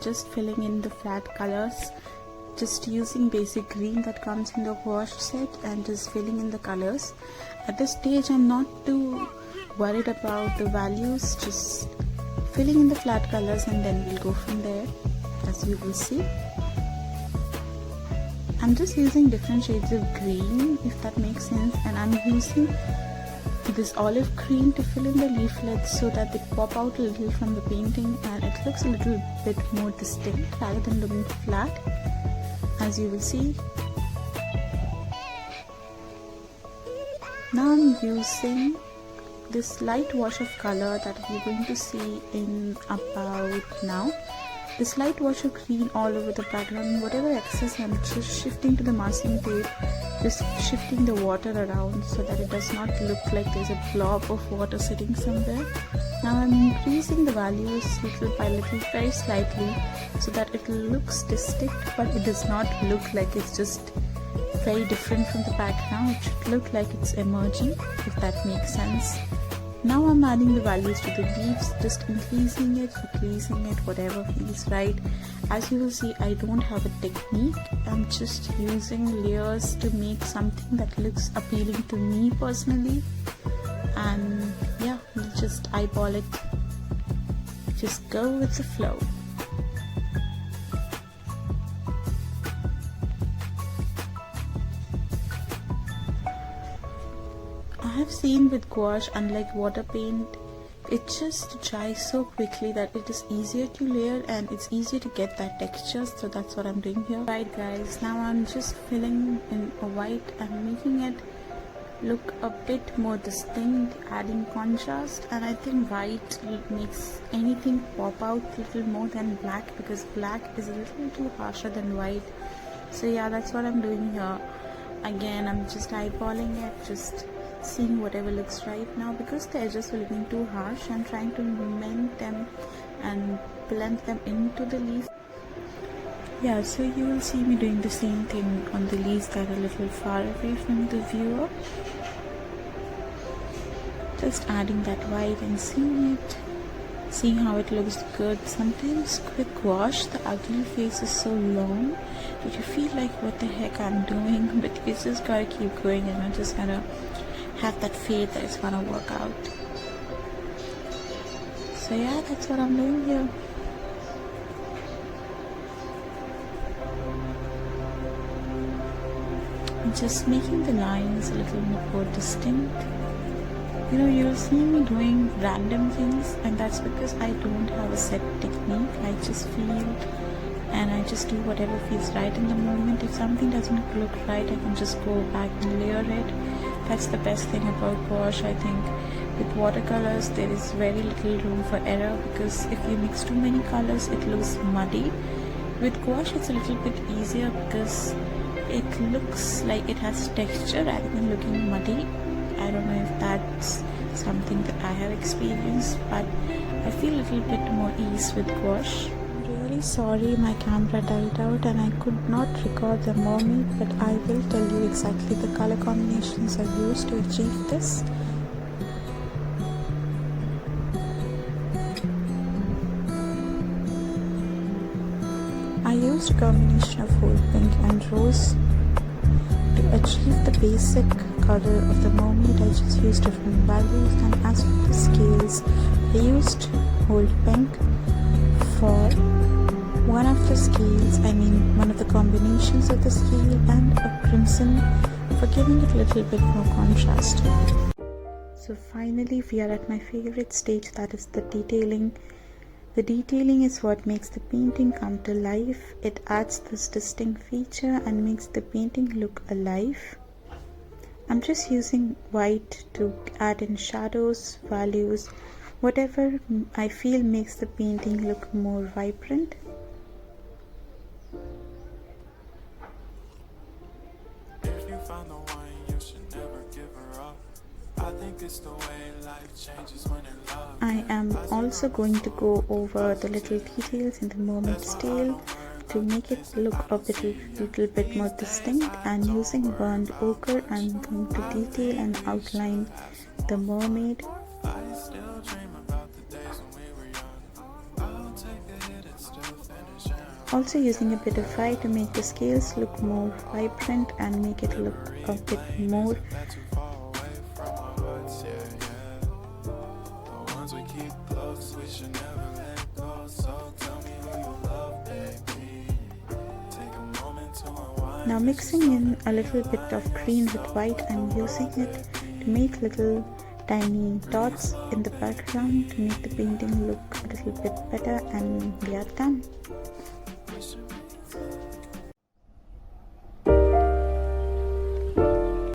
just filling in the flat colors, just using basic green that comes in the gouache set and just filling in the colors. At this stage I'm not too worried about the values, just filling in the flat colors and then we'll go from there, as you will see. I'm just using different shades of green, if that makes sense, and I'm using this olive green to fill in the leaflets so that they pop out a little from the painting and it looks a little bit more distinct rather than looking flat, as you will see. Now I'm using this light wash of color that you're going to see in about now. This light wash of green all over the background, whatever excess I'm just shifting to the masking tape, just shifting the water around so that it does not look like there's a blob of water sitting somewhere. Now I'm increasing the values little by little, very slightly, so that it looks distinct but it does not look like it's just very different from the background. It should look like it's emerging, if that makes sense. Now I'm adding the values to the leaves, just increasing it, decreasing it, whatever feels right. As you will see, I don't have a technique. I'm just using layers to make something that looks appealing to me personally. And yeah, we'll just eyeball it. Just go with the flow. I have seen with gouache, unlike water paint, it just dries so quickly that it is easier to layer and it's easier to get that texture, so that's what I'm doing here. Right guys, now I'm just filling in a white and making it look a bit more distinct, adding contrast, and I think white makes anything pop out a little more than black, because black is a little too harsher than white. So yeah, that's what I'm doing here. Again, I'm just eyeballing it, just seeing whatever looks right. Now because the edges are looking too harsh, I'm trying to mend them and blend them into the leaf. Yeah, so you will see me doing the same thing on the leaves that are a little far away from the viewer. Just adding that white and seeing how it looks good. Sometimes with gouache, the ugly face is so long that you feel like what the heck I'm doing, but you just gotta keep going and I just gotta have that faith that it's gonna work out. So yeah, that's what I'm doing here. I'm just making the lines a little more distinct. You know, you'll see me doing random things, and that's because I don't have a set technique. I just feel and I just do whatever feels right in the moment. If something doesn't look right, I can just go back and layer it. That's the best thing about gouache, I think. With watercolors, there is very little room for error, because if you mix too many colors, it looks muddy. With gouache, it's a little bit easier because it looks like it has texture rather than looking muddy. I don't know if that's something that I have experienced, but I feel a little bit more ease with gouache. Really sorry my camera died out and I could not record the mermaid, but I will tell you exactly the color combinations I used to achieve this. I used a combination of whole pink and rose. To achieve the basic color of the mermaid, I just used different values, and as for the scales, I used whole pink for one of the scales, one of the combinations of the scale, and a crimson for giving it a little bit more contrast. So finally we are at my favorite stage, that is the detailing. The detailing is what makes the painting come to life. It adds this distinct feature and makes the painting look alive. I'm just using white to add in shadows, values, whatever I feel makes the painting look more vibrant. If you found the one, you should never give her up. I think it's the way life changes when in love. I am also going to go over the little details in the mermaid's tail to make it look a little bit more distinct, and using burnt ochre I'm going to detail and outline the mermaid. I still dream about the days when we were young. I'll take a hit and Also using a bit of white to make the scales look more vibrant and make it look a bit more Now mixing in a little bit of green with white and using it to make little tiny dots in the background to make the painting look a little bit better, and we are done.